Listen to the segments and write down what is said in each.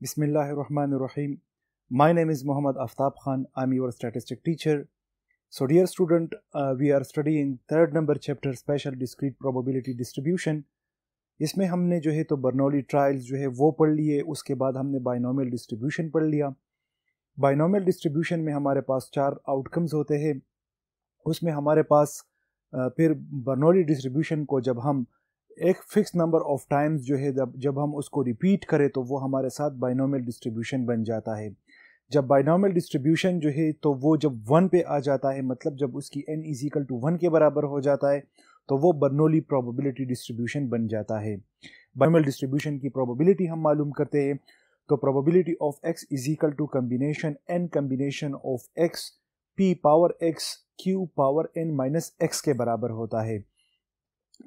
Bismillahirrahmanirrahim. My name is Muhammad Aftab Khan. I'm your statistic teacher. So dear student, we are studying third number chapter special discrete probability distribution. इसमें हमने जो है तो Bernoulli trials जो है वो पढ़ लिए, उसके बाद हमने बाइनोमियल डिस्ट्रीब्यूशन पढ़ लिया। बाइनोमियल डिस्ट्रीब्यूशन में हमारे पास 4 आउटकम्स होते हैं। उसमें हमारे पास फिर बर्नौली डिस्ट्रीब्यूशन को जब हम एक फिक्स नंबर ऑफ टाइम्स जो है जब हम उसको रिपीट करें तो वो हमारे साथ बाइनोमियल डिस्ट्रीब्यूशन बन जाता है। जब बाइनोमियल डिस्ट्रीब्यूशन जो है तो वो जब 1 पे आ जाता है, मतलब जब उसकी n = 1 के बराबर हो जाता है, तो वो बर्नौली प्रोबेबिलिटी डिस्ट्रीब्यूशन बन जाता है। बाइनोमियल डिस्ट्रीब्यूशन की प्रोबेबिलिटी हम मालूम करते हैं, तो probability of x = combination n combination of x p power x q power n minus x के बराबर होता है।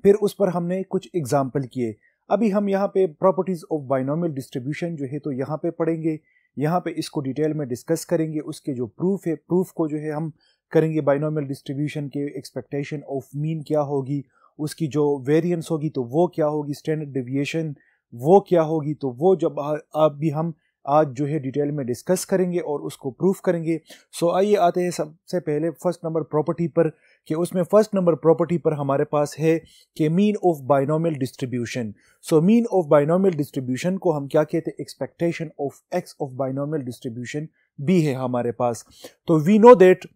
फिर उस पर हमने कुछ एग्जाम्पल किए। अभी हम यहाँ पे प्रॉपर्टीज ऑफ बाइनोमियल डिस्ट्रीब्यूशन जो है तो यहाँ पे पढ़ेंगे, यहाँ पे इसको डिटेल में डिस्कस करेंगे। उसके जो प्रूफ है, प्रूफ को जो है हम करेंगे बाइनोमियल डिस्ट्रीब्यूशन के एक्सपेक्टेशन ऑफ मीन क्या होगी, उसकी जो वेरिएंस होगी तो वो क्या होगी, स्टैंडर्ड डेविएशन वो क्या होगी, तो वो जब अभी हम आज जो है डिटेल में डिस्कस करेंगे और उसको प्रूफ करेंगे। सो आइए आते हैं सबसे पहले फर्स्ट नंबर प्रॉपर्टी पर, कि उसमें फर्स्ट नंबर प्रॉपर्टी पर हमारे पास है कि mean of binomial distribution. So mean of binomial distribution को हम क्या कहते हैं, expectation of X of binomial distribution भी है हमारे पास। तो we know that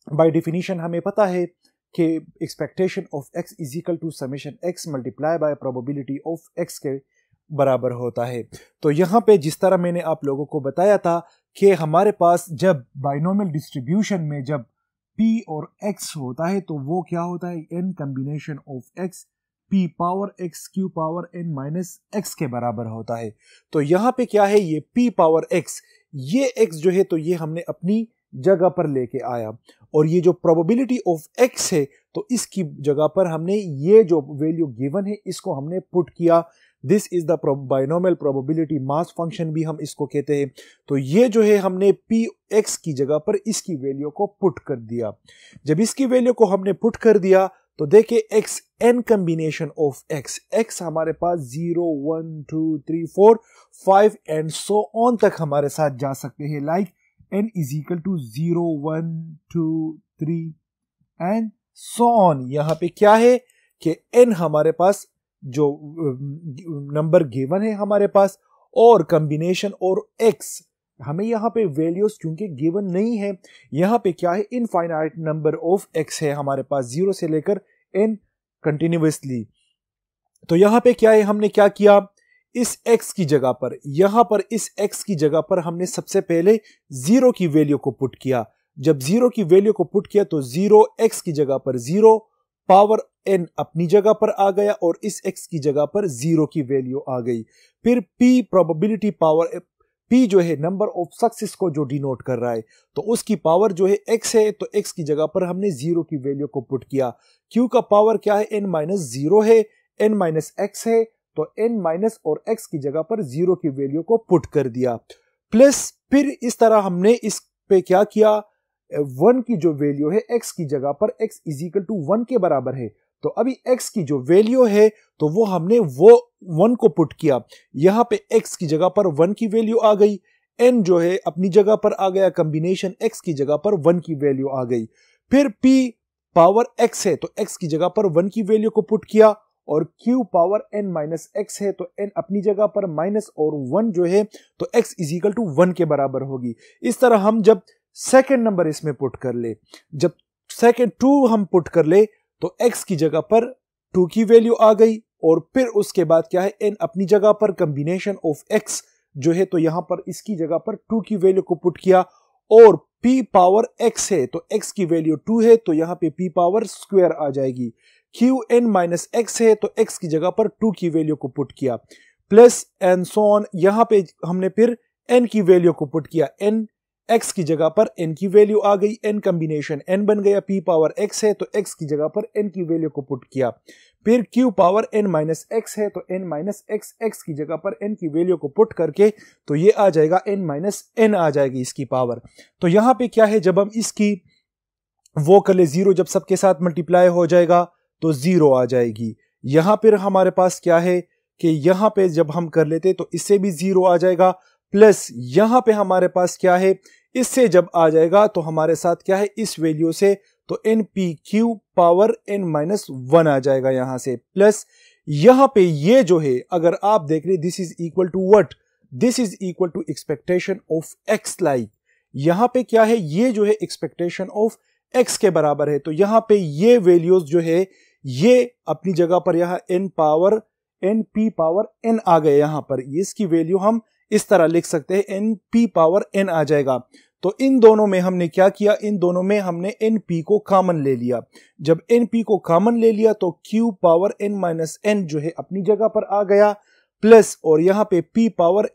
by definition हमें पता है कि expectation of X = summation X multiply by probability of X के बराबर होता है। तो यहाँ पे जिस तरह मैंने आप लोगों को बताया था कि हमारे पास जब बाइनोमियल डिस्ट्रीब्यूशन में जब p और x होता है तो वो क्या होता है, n combination of x p power x q power n minus x के बराबर होता है। तो यहाँ पे क्या है, ये p पावर x, ये x जो है तो ये हमने अपनी जगह पर लेके आया, और ये जो प्रोबेबिलिटी ऑफ x है तो इसकी जगह पर हमने ये जो वैल्यू गिवन है इसको हमने पुट किया। This is the binomial probability mass function भी हम इसको कहते हैं। तो ये जो है हमने p x की जगह पर इसकी वैल्यू को पुट कर दिया। जब इसकी वैल्यू को हमने पुट कर दिया तो देखिए x n combination of x हमारे पास 0 1 2 3 4 5 एंड सो ऑन तक हमारे साथ जा सकते हैं, like n = 0 1 2 3 and so on. यहाँ पे क्या है कि n हमारे पास जो नंबर गिवन है हमारे पास, और कॉम्बिनेशन और x हमें यहाँ पे वैल्यूज चूंकि गिवन नहीं है, यहाँ पे क्या है, इनफाइनाइट नंबर ऑफ x है हमारे पास 0 से लेकर n कंटिन्यूअसली। तो यहाँ पे क्या है, हमने क्या किया, इस x की जगह पर, यहाँ पर इस x की जगह पर हमने सबसे पहले 0 की वैल्यू को पुट किया। जब 0 की वैल्यू को पुट किया तो 0x की जगह पर 0 पावर n अपनी जगह पर आ गया, और इस x की जगह पर 0 की वैल्यू आ गई। फिर p प्रोबेबिलिटी पावर, p जो है नंबर ऑफ सक्सेस को जो डिनोट कर रहा है, तो उसकी पावर जो है x है, तो x की जगह पर हमने 0 की वैल्यू को पुट किया। q का पावर क्या है, n-0 है, n-x है, तो n माइनस और x की जगह पर 0 की वैल्यू को पुट कर दिया। प्लस फिर इस तरह हमने इस पे क्या किया, 1 की जो वैल्यू है x की जगह पर x = 1 के बराबर है, तो अभी x की जो वैल्यू है तो वो हमने वो 1 को पुट किया। यहाँ पे x की जगह पर 1 की वैल्यू आ गई, n जो है अपनी जगह पर आ गया, कॉम्बिनेशन x की जगह पर 1 की वैल्यू आ गई। फिर p पावर x है तो x की जगह पर 1 की वैल्यू को पुट किया, और q power n minus x है तो n अपनी जगह पर माइनस और 1 जो है तो x = 1 के बराबर होगी। इस तरह हम जब सेकेंड नंबर इसमें पुट कर ले, जब सेकेंड 2 हम पुट कर ले तो x की जगह पर 2 की वैल्यू आ गई, और फिर उसके बाद क्या है, n अपनी जगह पर कॉम्बिनेशन ऑफ x जो है तो यहां पर इसकी जगह पर 2 की वैल्यू को पुट किया, और p पावर x है तो x की वैल्यू 2 है तो यहां पे p पावर स्क्वायर आ जाएगी। qn-x है तो x की जगह पर 2 की वैल्यू को पुट किया, प्लस एंड सो ऑन। यहां पे हमने फिर n की वैल्यू को पुट किया, n x की जगह पर n की वैल्यू आ गई, n कॉम्बिनेशन n बन गया, p पावर x है तो x की जगह पर n की वैल्यू को पुट किया। फिर q पावर n-x है तो n-x की जगह पर n की वैल्यू को पुट करके तो ये आ जाएगा n-n आ जाएगी इसकी पावर। तो यहाँ पे क्या है, जब हम इसकी वो कर ले 0 जब सबके साथ मल्टीप्लाई हो जाएगा तो 0 आ जाएगी। यहाँ पर हमारे पास क्या है कि यहाँ पे जब हम कर लेते तो इससे भी 0 आ जाएगा, प्लस यहां पे हमारे पास क्या है, इससे जब आ जाएगा तो हमारे साथ क्या है, इस वैल्यू से तो npq पावर n-1 आ जाएगा यहां से, प्लस यहां पे ये जो है अगर आप देख रहे this is equal to what, this is equal to expectation of x, like यहां पे क्या है, ये जो है एक्सपेक्टेशन ऑफ x के बराबर है। तो यहां पे ये वैल्यूज जो है ये अपनी जगह पर यहां np पावर n आ गए, यहां पर इसकी वैल्यू हम इस तरह लिख सकते हैं, np पावर n आ जाएगा। तो इन दोनों में हमने क्या किया, इन दोनों में हमने np को कॉमन ले लिया। जब np को कॉमन ले लिया तो q पावर n-n जो है अपनी जगह पर आ गया, प्लस और यहां पे p पावर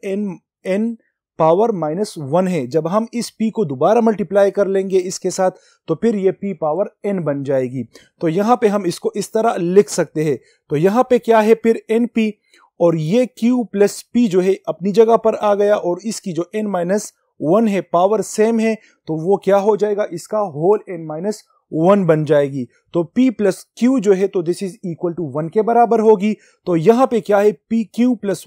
n पावर -1 है। जब हम इस p को दोबारा मल्टीप्लाई कर लेंगे इसके साथ तो फिर ये p पावर n बन जाएगी। तो यहां पे हम इसको इस तरह लिख सकते हैं। तो यहां पे क्या है फिर np और ये q प्लस p जो है अपनी जगह पर आ गया, और इसकी जो n-1 है पावर सेम है, तो वो क्या हो जाएगा, इसका होल n-1 बन जाएगी। तो p प्लस q जो है तो दिस इज इक्वल टू 1 के बराबर होगी। तो यहां पे क्या है, q प्लस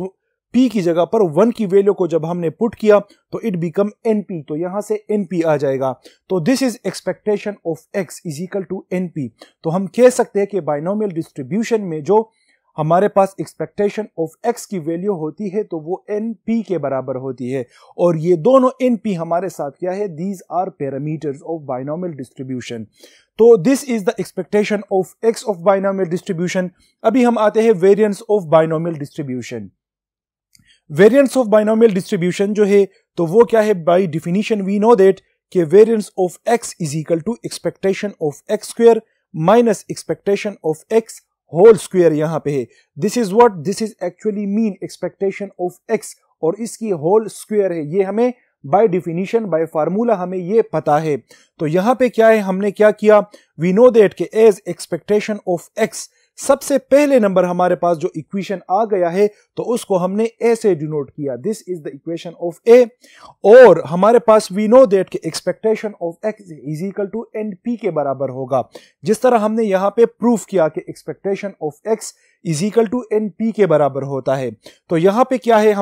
p की जगह पर 1 की वैल्यू को जब हमने पुट किया तो इट बिकम np, तो यहां से np आ जाएगा। तो this is expectation of x is equal to np। तो हम कह सकते हैं कि बाइनोमियल डिस्ट्रीब्यूशन में जो हमारे पास एक्सपेक्टेशन ऑफ x की वैल्यू होती है तो वो np के बराबर होती है, और ये दोनों np हमारे साथ क्या है, these are parameters of binomial distribution. तो this is the expectation of x of binomial distribution. अभी हम आते हैं variance of binomial distribution. Variance of binomial distribution जो है तो वो क्या है, by definition we know that कि variance of x is equal to expectation of x square minus expectation of x whole square यहां पे है। This is what, this is actually mean expectation of x, और इसकी whole square है। ये हमें bye definition bye formula हमें ये पता है। तो यहां पे क्या है, हमने क्या किया, वी नो दैट कि एज एक्सपेक्टेशन ऑफ x सबसे पहले नंबर हमारे पास जो इक्वेशन आ गया है तो उसको हमने ए से डिनोट किया, this is the equation of A. और हमारे पास वी नो दैट कि expectation of x is equal to np के बराबर होगा, जिस तरह हमने यहां पे प्रूफ किया कि expectation of x is equal to np के बराबर होता है। तो यहां पे क्या है,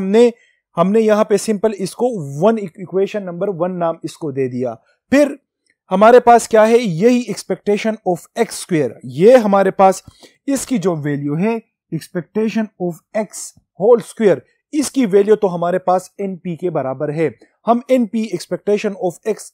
हमने यहां पे सिंपल इसको इक्वेशन नंबर 1 नाम इसको दे दिया। फिर हमारे पास क्या है, यही एक्सपेक्टेशन ऑफ x स्क्वायर, ये हमारे पास इसकी जो वैल्यू है expectation of x whole square, इसकी वैल्यू तो हमारे पास np के बराबर है। हम np एक्सपेक्टेशन ऑफ x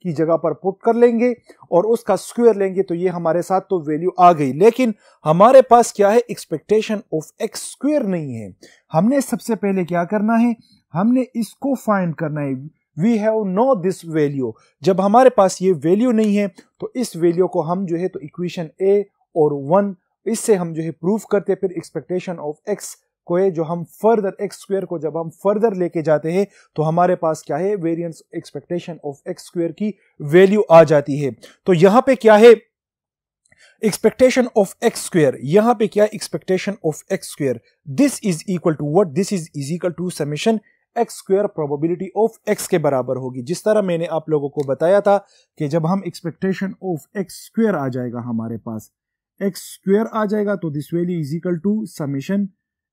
की जगह पर पुट कर लेंगे और उसका स्क्वायर लेंगे तो ये हमारे साथ तो वैल्यू आ गई, लेकिन हमारे पास क्या है, एक्सपेक्टेशन ऑफ x स्क्वायर नहीं है। हमने सबसे पहले क्या करना है, हमने इसको फाइंड करना है। We have no this value. जब हमारे पास ये वैल्यू नहीं है तो इस वैल्यू को हम जो है तो इक्वेशन ए और 1 इससे हम जो है प्रूफ करते हैं। फिर एक्सपेक्टेशन ऑफ x को है जो हम फर्दर x स्क्वायर को जब हम फर्दर लेके जाते हैं तो हमारे पास क्या है, variance expectation of x square की वैल्यू आ जाती है। तो यहां पे क्या है, एक्सपेक्टेशन ऑफ x स्क्वायर, यहां पे क्या है, expectation of x square, this is equal to what, this is equal to summation x square probability of x के बराबर होगी। जिस तरह मैंने आप लोगों को बताया था कि जब हम एक्सपेक्टेशन ऑफ x स्क्वायर आ जाएगा, हमारे पास x स्क्वायर आ जाएगा तो this value is equal to summation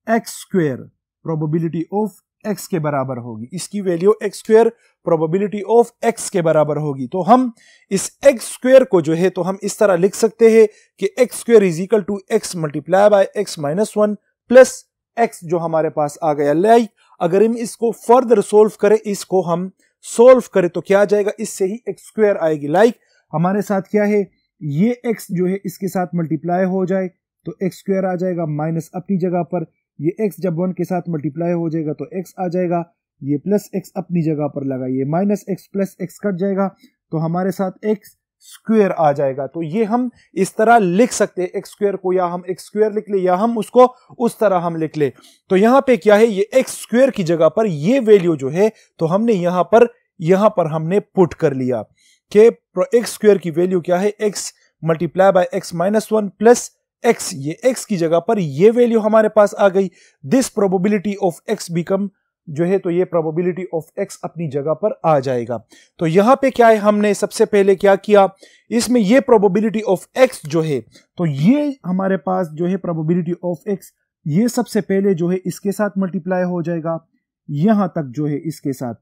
x square probability of x के बराबर होगी। इसकी value x square probability of x के बराबर होगी। तो हम इस x स्क्वायर को जो है तो हम इस तरह लिख सकते हैं कि x square is equal to x multiply by x minus 1 plus x जो हमारे पास आ गया। लाइक अगर हम इसको फर्दर सोल्व करें, इसको हम सोल्व करें तो क्या आ जाएगा, इससे ही x स्क्वायर आएगी। लाइक हमारे साथ क्या है, ये x जो है इसके साथ मल्टीप्लाई हो जाए तो x स्क्वायर आ जाएगा, माइनस अपनी जगह पर ये x जब 1 के साथ मल्टीप्लाई हो जाएगा तो x आ जाएगा, ये प्लस x अपनी जगह पर लगाइए, minus x plus x cut जाएगा तो हमारे साथ x स्क्वायर आ जाएगा। तो ये हम इस तरह लिख सकते हैं x स्क्वायर को, या हम x स्क्वायर लिख ले या हम उसको उस तरह हम लिख ले। तो यहां पे क्या है, ये x स्क्वायर की जगह पर ये वैल्यू जो है तो हमने यहां पर हमने पुट कर लिया कि x स्क्वायर की वैल्यू क्या है, x multiply by x minus 1 plus x, ये x की जगह पर ये वैल्यू हमारे पास आ गई। This probability of x become जो है तो ये प्रोबेबिलिटी ऑफ x अपनी जगह पर आ जाएगा। तो यहां पे क्या है, हमने सबसे पहले क्या किया, इसमें ये प्रोबेबिलिटी ऑफ x जो है तो ये हमारे पास जो है प्रोबेबिलिटी ऑफ x, ये सबसे पहले जो है इसके साथ मल्टीप्लाई हो जाएगा, यहां तक जो है इसके साथ,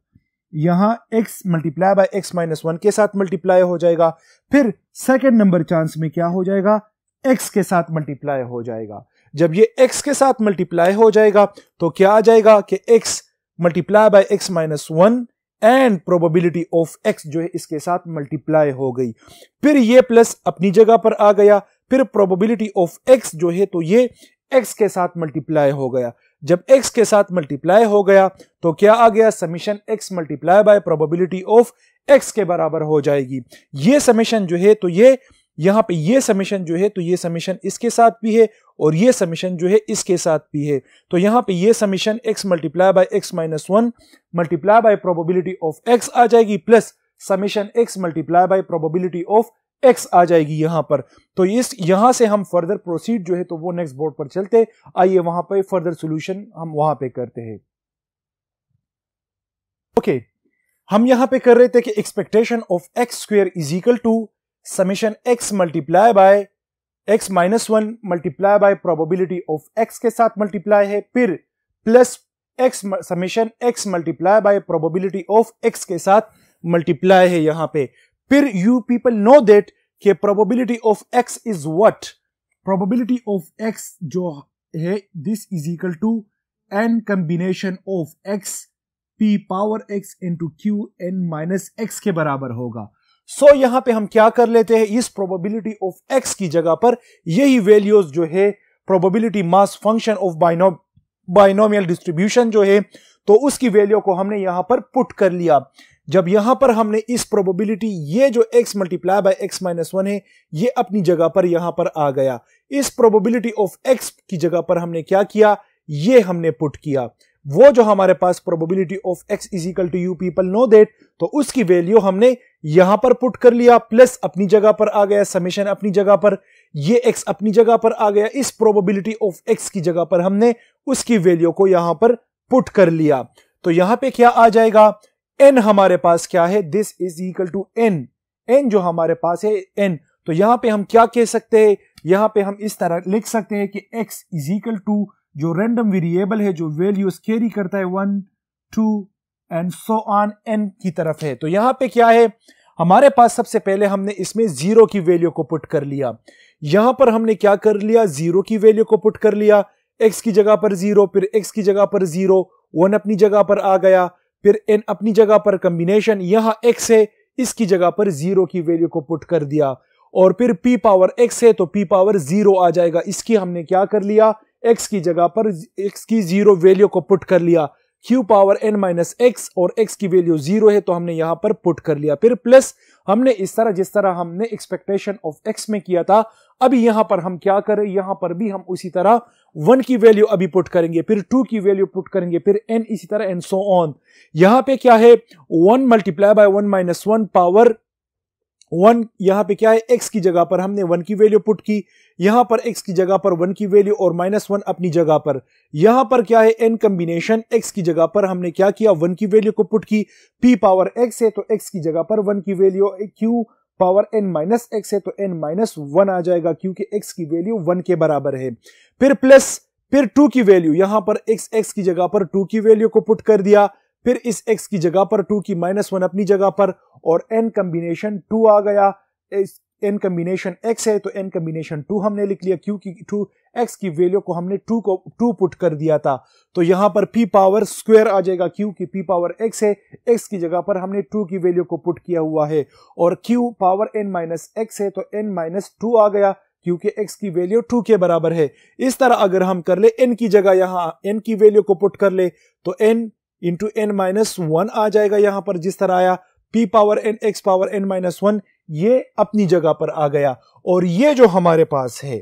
यहां x multiply by x minus 1 के साथ मल्टीप्लाई हो जाएगा, फिर सेकंड नंबर चांस में क्या हो जाएगा, x के साथ मल्टीप्लाई हो जाएगा। जब ये x के साथ मल्टीप्लाई हो जाएगा तो क्या आ जाएगा कि x multiply by x minus 1 and probability of x जो है इसके साथ मल्टीप्लाई हो गई। फिर ये प्लस अपनी जगह पर आ गया, फिर प्रोबेबिलिटी ऑफ x जो है तो ये x के साथ मल्टीप्लाई हो गया। जब x के साथ मल्टीप्लाई हो गया तो क्या आ गया, summation x multiply by probability of x के बराबर हो जाएगी। ये समीशन जो है तो ये यहां पे ये समीशन जो है तो ये समीशन इसके साथ भी है और ये समीशन जो है इसके साथ भी है। तो यहां पे ये summation x multiply by x minus 1 multiply by probability of x आ जाएगी, plus summation x multiply by probability of x आ जाएगी यहां पर। तो इस यहां से हम फर्दर प्रोसीड जो है तो वो नेक्स्ट बोर्ड पर चलते, आइए वहां पे फर्दर सॉल्यूशन हम वहां पे करते हैं। ओके, हम यहां पे कर रहे थे कि expectation of x square is equal to summation x multiply by x minus 1 multiply by probability of x के साथ मल्टीप्लाई है, फिर plus x summation x multiply by probability of x के साथ मल्टीप्लाई है यहां पे। फिर यू पीपल नो दैट कि probability of x is what, probability of x जो है this is equal to n combination of x p power x into q n minus x के बराबर होगा। सो यहां पे हम क्या कर लेते हैं, इस प्रोबेबिलिटी ऑफ x की जगह पर यही वैल्यूज जो है probability mass function of binomial distribution जो है तो उसकी वैल्यू को हमने यहां पर पुट कर लिया। जब यहां पर हमने इस प्रोबेबिलिटी ये जो x multiply by x minus 1 है ये अपनी जगह पर यहां पर आ गया, इस प्रोबेबिलिटी ऑफ x की जगह पर हमने क्या किया, ये हमने पुट किया। वो जो हमारे पास probability of x is equal to you people know that तो उसकी वैल्यू हमने यहां पर पुट कर लिया, प्लस अपनी जगह पर आ गया, समेशन अपनी जगह पर, ये x अपनी जगह पर आ गया, इस प्रोबेबिलिटी ऑफ x की जगह पर हमने उसकी वैल्यू को यहां पर पुट कर लिया। तो यहां पे क्या आ जाएगा, n हमारे पास क्या है, this is equal to n, n जो हमारे पास है n। तो यहां पे हम क्या कह सकते हैं, यहां पे हम इस तरह लिख सकते हैं कि x इज इक्वल टू जो रैंडम वेरिएबल है जो वैल्यूज कैरी करता है 1 2 एंड सो ऑन n की तरफ है। तो यहां पे क्या है, हमारे पास सबसे पहले हमने इसमें 0 की वैल्यू को पुट कर लिया। यहां पर हमने क्या कर लिया, 0 की वैल्यू को पुट कर लिया, x की जगह पर 0, फिर x की जगह पर 0, 1 अपनी जगह पर आ गया, फिर n अपनी जगह पर कॉम्बिनेशन यहां x है, इसकी जगह पर 0 की वैल्यू को पुट कर दिया, और फिर p पावर x है तो p पावर 0 आ जाएगा, इसकी हमने क्या कर लिया, x की जगह पर x की 0 वैल्यू को पुट कर लिया, q power n minus x और x की वैल्यू 0 है तो हमने यहां पर पुट कर लिया। फिर प्लस हमने इस तरह जिस तरह हमने एक्सपेक्टेशन ऑफ x में किया था अभी यहां पर हम क्या करें, यहां पर भी हम उसी तरह 1 की वैल्यू अभी पुट करेंगे, फिर 2 की वैल्यू पुट करेंगे, फिर n इसी तरह एंड सो ऑन। यहां पे क्या है, 1 मल्टीप्लाई बाय 1 माइनस 1 पावर 1, यहां पे क्या है, x की जगह पर हमने 1 की वैल्यू पुट की, यहां पर x की जगह पर 1 की वैल्यू और माइनस 1 अपनी जगह पर, यहां पर क्या है, n कॉम्बिनेशन x की जगह पर हमने क्या किया, 1 की वैल्यू को पुट की, p पावर x है तो x की जगह पर 1 की value, q power n minus x है तो n माइनस 1 आ जाएगा क्योंकि x की वैल्यू 1 के बराबर है। फिर प्लस फिर 2 की वैल्यू, यहां पर x की जगह पर 2 की वैल्यू को पुट कर दिया, फिर इस x की जगह पर 2 की माइनस 1 अपनी जगह पर, और n कॉम्बिनेशन 2 आ गया, n कॉम्बिनेशन x है तो n कॉम्बिनेशन 2 हमने लिख लिया क्योंकि 2 x की वैल्यू को हमने 2 पुट कर दिया था। तो यहां पर p पावर स्क्वायर आ जाएगा क्योंकि p पावर x है, x की जगह पर हमने 2 की वैल्यू को पुट किया हुआ है, और q power n minus x है तो n माइनस 2 आ गया क्योंकि x की वैल्यू 2 के बराबर है। इस तरह अगर हम कर ले, n की जगह यहां n की वैल्यू को पुट कर ले तो n इंटू n माइनस 1 आ जाएगा, यहां पर जिस तरह आया p power n x power n minus 1 ये अपनी जगह पर आ गया। और ये जो हमारे पास है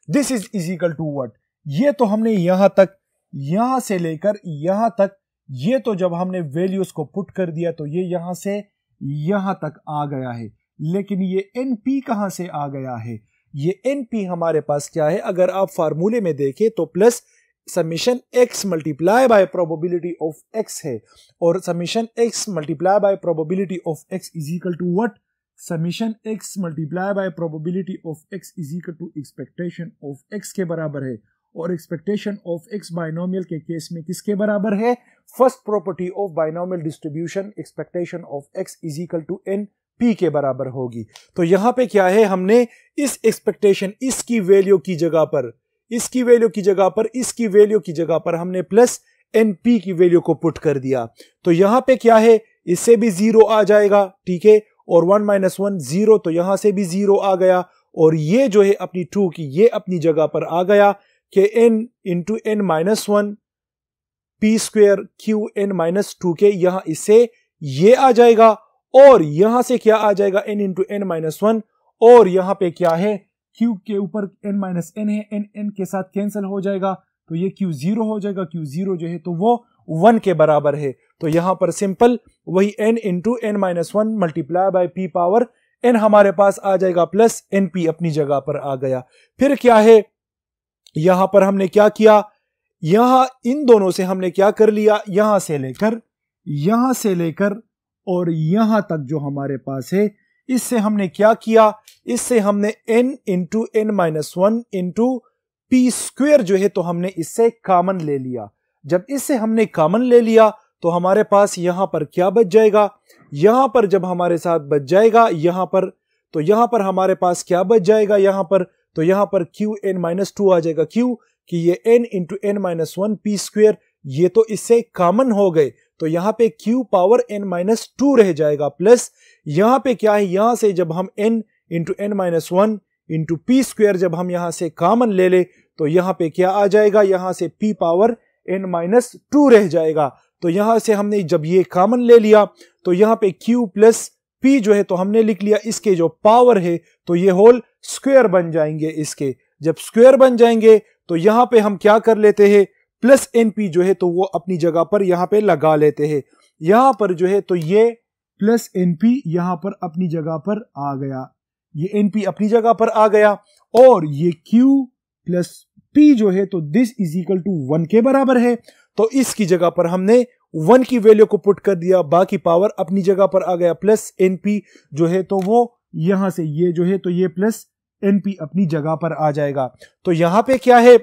this is equal to what, ये तो हमने यहां तक, यहां से लेकर यहां तक, ये तो जब हमने वैल्यूज को पुट कर दिया तो ये यहां से यहां तक आ गया है, लेकिन ये np कहां से आ गया है, ये np हमारे पास क्या है, अगर आप फार्मूले में देखें तो plus summation x multiply by probability of x है, और summation x multiply by probability of x is equal to what, summation x multiply by probability of x is equal to expectation of x के बराबर है। और expectation of x binomial के case में किसके बराबर है? First property of binomial distribution, expectation of x is equal to n p के बराबर होगी। तो यहां पे क्या है, हमने इस एक्सपेक्टेशन, इसकी वैल्यू की जगह पर, इसकी वैल्यू की जगह पर, इसकी वैल्यू की जगह पर हमने प्लस एन पी की वैल्यू को पुट कर दिया। तो यहां पे क्या है, इससे भी 0 आ जाएगा, ठीक है, और 1 - 1 0, तो यहां से भी 0 आ गया, और ये जो है अपनी 2 की, ये अपनी जगह पर आ गया कि n into n -1 p square Q n -2 के, यहां इससे ये आ जाएगा, और यहां से क्या आ जाएगा, n इंटू n -1, और यहां पे क्या है, q के ऊपर n - n है, n के साथ कैंसिल हो जाएगा, तो ये q 0 हो जाएगा, q 0 जो है तो वो 1 के बराबर है। तो यहां पर सिंपल वही n into n -1 multiply by p power n हमारे पास आ जाएगा, प्लस np अपनी जगह पर आ गया। फिर क्या है, यहां पर हमने क्या किया, यहां इन दोनों से हमने क्या कर लिया, यहां से लेकर और यहां तक जो हमारे पास है, इससे हमने क्या किया, इससे हमने n into n -1 into p square जो है तो हमने इससे कॉमन ले लिया। जब इससे हमने कॉमन ले लिया तो हमारे पास यहां पर क्या बच जाएगा, यहां पर जब हमारे साथ बच जाएगा यहां पर, तो यहां पर हमारे पास क्या बच जाएगा, यहां पर तो यहां पर q n -2 आ जाएगा, क्यों कि ये n into n -1 p square ये तो इससे कॉमन हो गए, तो यहां पे q पावर n -2 रह जाएगा, प्लस यहां पे क्या है, यहां से जब हम n into n -1 into p square जब हम यहां से कॉमन ले ले तो यहां पे क्या आ जाएगा, यहां से p पावर n -2 रह जाएगा। तो यहां से हमने जब ये कॉमन ले लिया तो यहां पे q प्लस p जो है तो हमने लिख लिया, इसके जो पावर है तो ये होल स्क्वायर बन जाएंगे इसके। जब स्क्वायर बन जाएंगे तो यहां पे हम क्या कर लेते हैं, प्लस np जो है तो वो अपनी जगह पर यहां पे लगा लेते हैं। यहां पर जो है तो ये प्लस np यहां पर अपनी जगह पर आ गया, ये np अपनी जगह पर आ गया, और ये q प्लस p जो है तो दिस इज इक्वल टू 1 के बराबर है। तो इसकी जगह पर हमने 1 की वैल्यू को पुट कर दिया, बाकी पावर अपनी जगह पर आ गया, प्लस np जो है तो वो यहां से ये जो है तो ये प्लस np अपनी जगह पर आ जाएगा। तो यहां पे क्या है,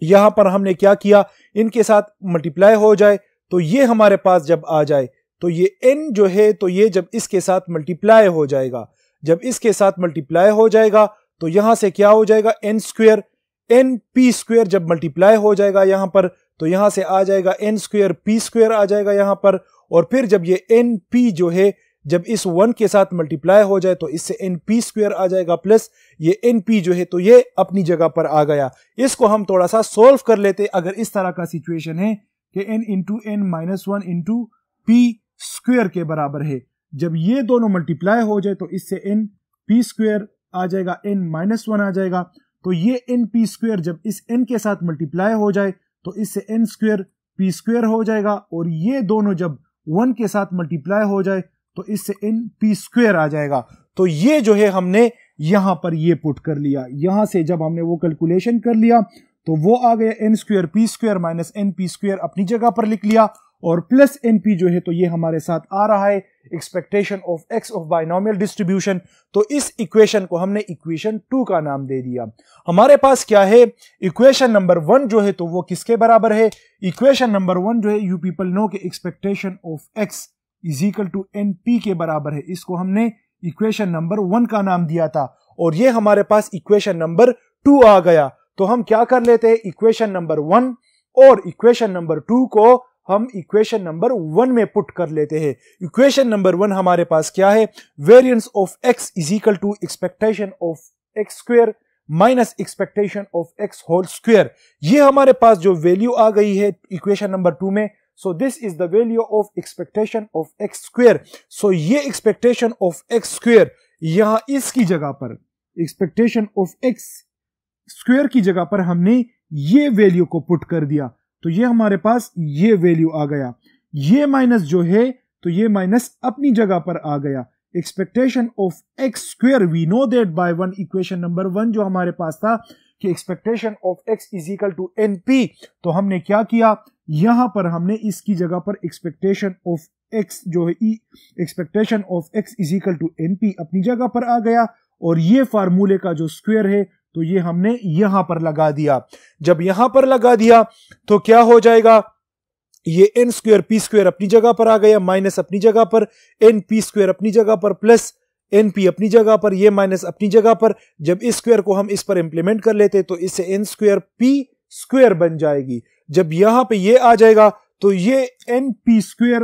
यहां पर हमने क्या किया, इनके साथ मल्टीप्लाई हो जाए तो ये हमारे पास जब आ जाए तो ये n जो है तो ये जब इसके साथ मल्टीप्लाई हो जाएगा, जब इसके साथ मल्टीप्लाई हो जाएगा तो यहां से क्या हो जाएगा, n square, n p square जब मल्टीप्लाई हो जाएगा यहां पर तो यहां से आ जाएगा n स्क्वेयर p स्क्वेयर आ जाएगा यहां पर, और फिर जब ये n p जो है जब इस 1 के साथ मल्टीप्लाई हो जाए तो इससे n p स्क्वेयर आ जाएगा, प्लस ये n p जो है तो ये अपनी जगह पर आ गया। इसको हम थोड़ा सा सोल्व कर लेते, अगर इस तरह का सिचुएशन है कि n into n -1 into p square के बराबर है, जब ये दोनों मल्टीप्लाई हो जाए तो इससे n p स्क्वेयर आ जाएगा, n -1 आ जाएगा, तो ये n p स्क्वेयर जब इस n के साथ मल्टीप्लाई हो जाए तो इससे n स्क्वेयर p स्क्वेयर हो जाएगा, और ये दोनों जब 1 के साथ मल्टीप्लाई हो जाए तो इससे n p स्क्वेयर आ जाएगा। तो ये जो है हमने यहां पर ये पुट कर लिया, यहां से जब हमने वो कैलकुलेशन कर लिया तो वो आ गया n square p square minus n p square अपनी जगह पर लिख लिया, और प्लस np जो है तो ये हमारे साथ आ रहा है expectation of x of binomial distribution. तो इस इक्वेशन को हमने इक्वेशन 2 का नाम दे दिया। हमारे पास क्या है, इक्वेशन नंबर 1 जो है तो वो किसके बराबर है, इक्वेशन नंबर 1 जो है यू पीपल नो के expectation of x is equal to np के बराबर है, इसको हमने इक्वेशन नंबर 1 का नाम दिया था, और ये हमारे पास इक्वेशन नंबर 2 आ गया। तो हम क्या कर लेते हैं, इक्वेशन नंबर 1 और इक्वेशन नंबर 2 को हम इक्वेशन नंबर 1 में पुट कर लेते हैं। इक्वेशन नंबर 1 हमारे पास क्या है, variance of x is equal to expectation of x square minus expectation of x whole square. ये हमारे पास जो वैल्यू आ गई है इक्वेशन नंबर 2 में, so this is the value of expectation of x square. So ये एक्सपेक्टेशन ऑफ x स्क्वायर यहां इसकी जगह पर एक्सपेक्टेशन ऑफ x स्क्वायर की जगह पर हमने ये वैल्यू को पुट कर दिया, तो ये हमारे पास ये वैल्यू आ गया, ये माइनस जो है तो ये माइनस अपनी जगह पर आ गया। Expectation of x square we know that by 1 equation number 1 जो हमारे पास था कि expectation of x is equal to np, तो हमने क्या किया, यहां पर हमने इसकी जगह पर एक्सपेक्टेशन ऑफ x जो है expectation of x is equal to np अपनी जगह पर आ गया, और ये फार्मूले का जो स्क्वायर है तो ये हमने यहां पर लगा दिया। जब यहां पर लगा दिया तो क्या हो जाएगा, ये n स्क्वायर पी स्क्वायर अपनी जगह पर आ गया, माइनस अपनी जगह पर, एन पी स्क्वायर अपनी जगह पर, प्लस एन पी अपनी जगह पर, ये माइनस अपनी जगह पर। जब इस स्क्वायर को हम इस पर इंप्लीमेंट कर लेते तो इससे एन स्क्वायर पी स्क्वायर बन जाएगी। जब यहां पे ये आ जाएगा तो ये n p square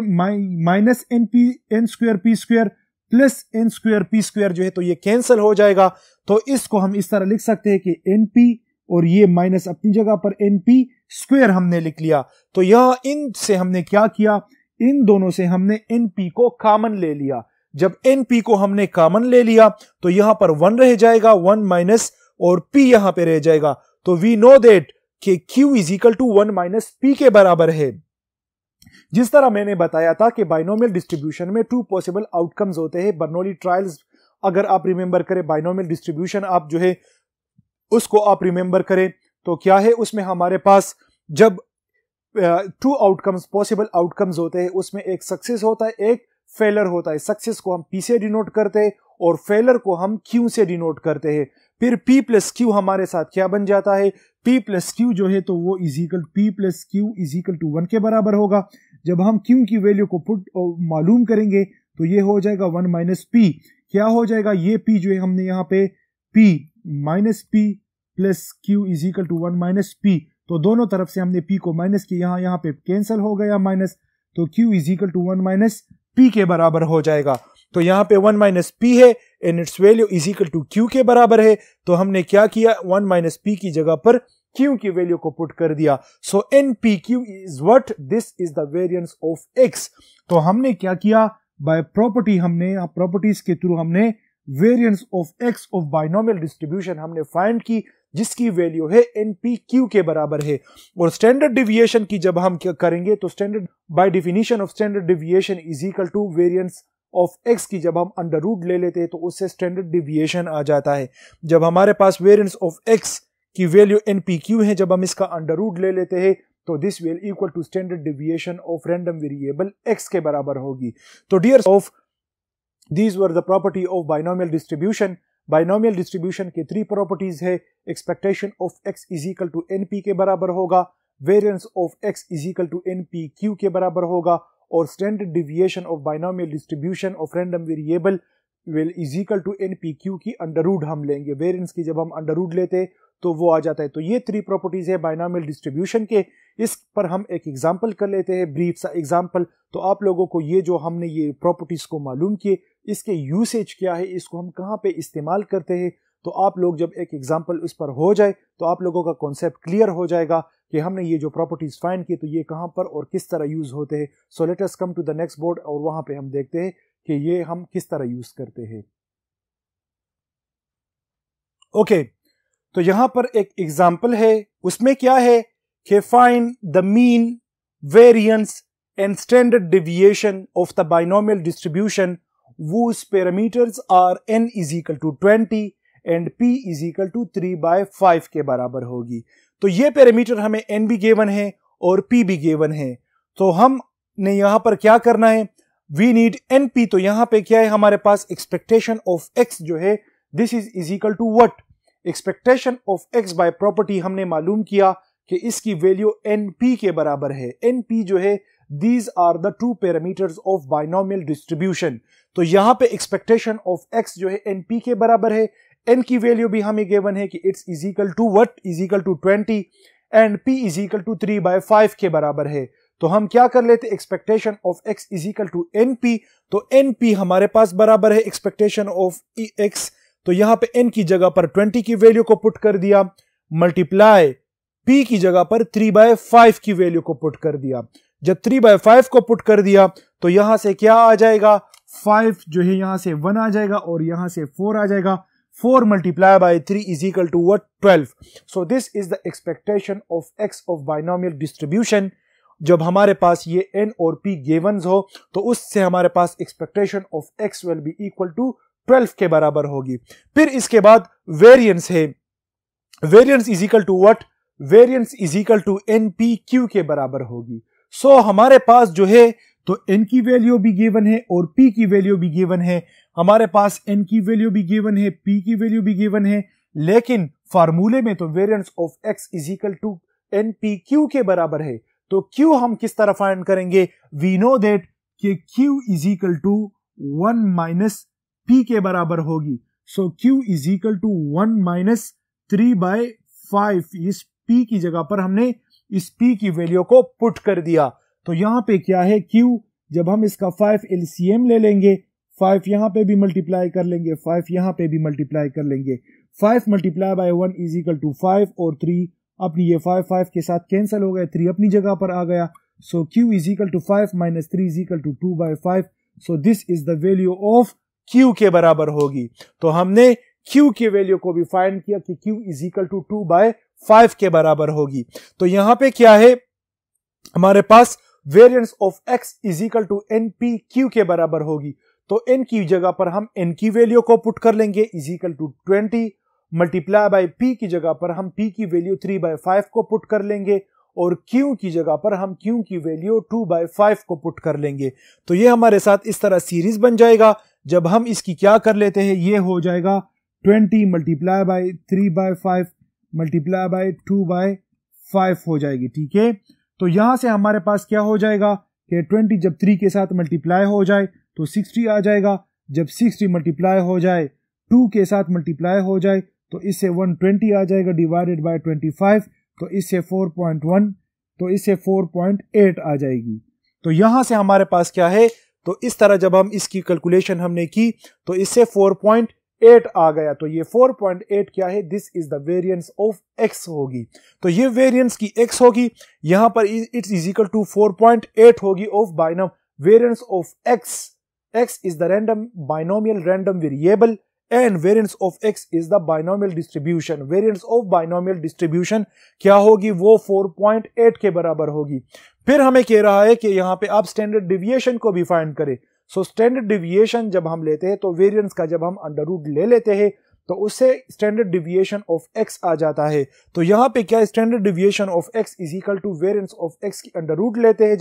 minus n square p square plus n square p square जो है तो ये कैंसिल हो जाएगा। तो इसको हम इस तरह लिख सकते हैं कि एन पी और ये माइनस अपनी जगह पर एन पी स्क्वायर हमने लिख लिया। तो यहां इन से हमने क्या किया, इन दोनों से हमने एन पी को कॉमन ले लिया। जब एन पी को हमने कॉमन ले लिया तो यहां पर 1 रह जाएगा, 1 माइनस और p यहां पे रह जाएगा। तो वी नो दैट कि q is equal to 1 minus p के बराबर है। जिस तरह मैंने बताया था कि बाइनोमियल डिस्ट्रीब्यूशन में 2 पॉसिबल आउटकम्स होते हैं। बर्नौली ट्रायल्स अगर आप रिमेंबर करें, बाइनोमियल डिस्ट्रीब्यूशन आप जो है उसको आप रिमेंबर करें तो क्या है, उसमें हमारे पास जब 2 आउटकम्स पॉसिबल आउटकम्स होते हैं उसमें एक सक्सेस होता है, एक फेलर होता है। सक्सेस को हम p से डिनोट करते हैं और फेलर को हम q से डिनोट करते हैं। फिर p प्लस क्यू हमारे साथ क्या बन जाता है, p प्लस क्यू जो है तो वो is equal p plus q is equal to 1 के बराबर होगा। जब हम q की वैल्यू को मालूम करेंगे तो ये हो जाएगा 1 माइनस p। क्या हो जाएगा, ये p जो है हमने यहाँ पे p minus p plus q is equal to 1 minus p, तो दोनों तरफ से हमने p को माइनस किया, यहाँ पे कैंसिल हो गया माइनस, तो q is equal to 1 minus p के बराबर हो जाएगा। तो यहाँ पे 1 माइनस p है and it's value is equal to q के बराबर है। तो हमने क्या किया, 1 माइनस p की जगह पर q की वैल्यू को पुट कर दिया। सो npq is what, this is the variance of x। तो हमने क्या किया, बाय प्रॉपर्टी हमने प्रॉपर्टीज के थ्रू हमने variance of x of binomial distribution हमने फाइंड की, जिसकी वैल्यू है npq के बराबर है। और स्टैंडर्ड डिविएशन की जब हम क्या करेंगे तो standard by definition of standard deviation is equal to variance of x की जब हम अंडर रूट ले लेते हैं तो उससे स्टैंडर्ड डिविएशन आ जाता है। जब हमारे पास वेरिएंस ऑफ x की वैल्यू npq है, जब हम इसका अंडर रूट ले लेते हैं तो this will equal to standard deviation of random variable x के बराबर होगी। तो dear of these were the property of binomial distribution. Binomial distribution के 3 प्रॉपर्टीज है, expectation of x is equal to np के बराबर होगा, variance of x is equal to npq के बराबर होगा, और standard deviation of binomial distribution of random variable will is equal to npq की अंडर रूट हम लेंगे। वेरिएंस की जब हम अंडर रूट लेते तो वो आ जाता है। तो ये 3 प्रॉपर्टीज है बाइनोमियल डिस्ट्रीब्यूशन के। इस पर हम एक एग्जांपल कर लेते हैं, ब्रीफ सा एग्जांपल। तो आप लोगों को ये जो हमने ये प्रॉपर्टीज को मालूम किए, इसके यूसेज क्या है, इसको हम कहाँ पे इस्तेमाल करते हैं, तो आप लोग जब एक एग्जांपल इस पर हो जाए तो आप लोगों का कॉन्सेप्ट क्लियर हो जाएगा कि हमने ये जो प्रॉपर्टीज फाइंड की तो ये कहाँ पर और किस तरह यूज होते हैं। So let us come to the next board और वहां पे हम देखते हैं कि ये हम किस तरह यूज करते हैं। ओके, तो यहां पर एक एग्जांपल है, उसमें क्या है कि find the mean, variance and standard deviation of the binomial distribution whose parameters are n is equal to 20 and p is equal to 3/5 के बराबर होगी। तो ये पैरामीटर हमें n भी गिवन है और p भी गिवन है। तो हमने यहां पर क्या करना है, वी नीड np। तो यहां पे क्या है, हमारे पास एक्सपेक्टेशन ऑफ x जो है this is equal to what, expectation of x by property हमने मालूम किया कि इसकी वैल्यू np के बराबर है। np जो है these are the 2 parameters of binomial distribution। तो यहां पे एक्सपेक्टेशन ऑफ x जो है np के बराबर है, n की वैल्यू भी हमें गिवन है कि it's is equal to what, is equal to 20 and p is equal to 3/5 के बराबर है। तो हम क्या कर लेते, expectation of x is equal to np। तो np हमारे पास बराबर है एक्सपेक्टेशन ऑफ x। तो यहां पे n की जगह पर 20 की वैल्यू को पुट कर दिया, मल्टीप्लाई p की जगह पर 3/5 की वैल्यू को पुट कर दिया। जब 3/5 को पुट कर दिया तो यहां से क्या आ जाएगा, 5 जो है यहां से 1 आ जाएगा और यहां से 4 आ जाएगा। 4 multiply by 3 is equal to what, 12। So this is the expectation of x of binomial distribution. जब हमारे पास ये n और p गिवन्स हो तो उससे हमारे पास expectation of x will be equal to 12 के बराबर होगी। फिर इसके बाद वेरिएंस है, variance is equal to what, variance is equal to npq के बराबर होगी। सो हमारे पास जो है तो n की वैल्यू भी गिवन है और p की वैल्यू भी गिवन है। हमारे पास n की वैल्यू भी गिवन है, p की वैल्यू भी गिवन है, लेकिन फार्मूले में तो variance of x is equal to NPQ के बराबर है। तो Q हम किस तरह फाइंड करेंगे? वी नो दैट कि Q is equal to 1 minus P के बराबर होगी। So Q is equal to 1 minus 3/5। इस P की जगह पर हमने इस P की वैल्यू को पुट कर दिया। तो यहां पे क्या है? Q, जब हम इसका 5 LCM ले लेंगे, 5 यहां पे भी मल्टीप्लाई कर लेंगे, 5 यहां पे भी मल्टीप्लाई कर लेंगे। 5 multiply by 1 is equal to 5 और 3 अपनी ये 5 के साथ कैंसिल हो गए, 3 अपनी जगह पर आ गया। So Q is equal to 5 minus 3 is equal to 2/5। So this is the value of Q के बराबर होगी। तो हमने Q की वैल्यू को भी फाइंड किया कि Q इज इक्वल टू 2/5 के बराबर होगी। तो यहां पे क्या है हमारे पास? Variance of x is equal to NPQ के बराबर होगी। तो n की जगह पर हम n की वैल्यू को पुट कर लेंगे is equal to 20 multiply by p की जगह पर हम p की वैल्यू 3/5 को पुट कर लेंगे और q की जगह पर हम q की वैल्यू 2/5 को पुट कर लेंगे। तो ये हमारे साथ इस तरह सीरीज बन जाएगा। जब हम इसकी क्या कर लेते हैं, ये हो जाएगा 20 मल्टीप्लाई बाय 3/5 मल्टीप्लाई बाय 2/5 हो जाएगी। ठीक है, तो यहां से हमारे पास क्या हो जाएगा कि 20 जब 3 के साथ मल्टीप्लाई हो जाए तो 60 आ जाएगा। जब 60 मल्टीप्लाई हो जाए 2 के साथ मल्टीप्लाई हो जाए तो इससे 120 आ जाएगा डिवाइडेड बाय 25, तो इससे 4.1, तो इससे 4.8 आ जाएगी। तो यहां से हमारे पास क्या है? तो इस तरह जब हम इसकी कैलकुलेशन हमने की तो इससे 4.8 आ गया। तो ये 4.8 क्या है? This is the variance of x होगी। तो ये वेरिएंस की x होगी, यहां पर इट्स इज इक्वल टू 4.8 होगी of बाइनोम variance of x। x is the binomial random variable and variance of x is the binomial distribution। variance of binomial distribution क्या होगी? वो 4.8 के बराबर होगी। फिर हमें कह रहा है कि यहाँ पे आप स्टैंडर्ड डिविएशन को भी फाइंड करें। सो स्टैंडर्ड डिविएशन जब हम लेते हैं तो वेरिएंस का जब हम अंडर रूट ले लेते हैं तो उससे स्टैंडर्ड डिविएशन ऑफ x आ जाता है। तो यहाँ पे क्या standard deviation of x is equal to variance of x की अंडर रूट लेते हैं।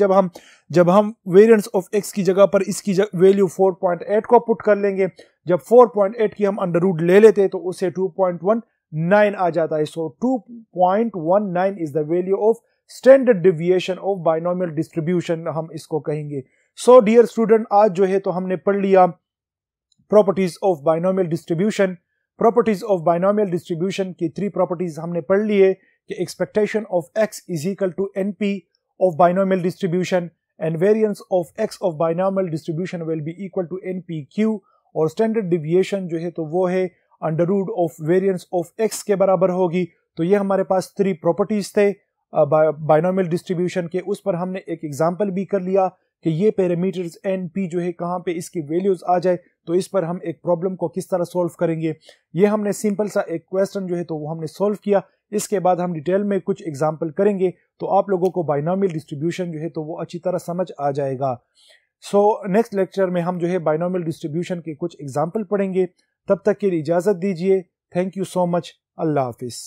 जब हम वेरिएंस ऑफ x की जगह पर इसकी वैल्यू 4.8 को पुट कर लेंगे, जब 4.8 की हम अंडर रूट ले लेते हैं तो उससे 2.19 आ जाता है। सो 2.19 is the value of standard deviation of binomial distribution हम इसको कहेंगे। सो डियर स्टूडेंट, आज जो है तो हमने पढ़ लिया properties of binomial distribution. Properties of binomial distribution की 3 प्रॉपर्टीज हमने पढ़ लिए कि expectation of x is equal to NP of binomial distribution and variance of x of binomial distribution will be equal to NPQ, और standard deviation जो है तो वो है under root of variance of x के बराबर होगी। तो ये हमारे पास 3 प्रॉपर्टीज थे बाइनोमियल डिस्ट्रीब्यूशन के। उस पर हमने एक एग्जांपल भी कर लिया कि ये पैरामीटर्स NP जो है कहाँ पे इसकी वैल्यूज आ जाए तो इस पर हम एक प्रॉब्लम को किस तरह सॉल्व करेंगे। ये हमने सिंपल सा एक क्वेश्चन जो है तो वो हमने सॉल्व किया। इसके बाद हम डिटेल में कुछ एग्जांपल करेंगे तो आप लोगों को बाइनोमियल डिस्ट्रीब्यूशन जो है तो वो अच्छी तरह समझ आ जाएगा। सो नेक्स्ट लेक्चर में हम जो है बाइनोमियल डिस्ट्रीब्यूशन के कुछ एग्जांपल पढ़ेंगे। तब तक के लिए इजाज़त दीजिए। Thank you so much. Allah हाफिज़।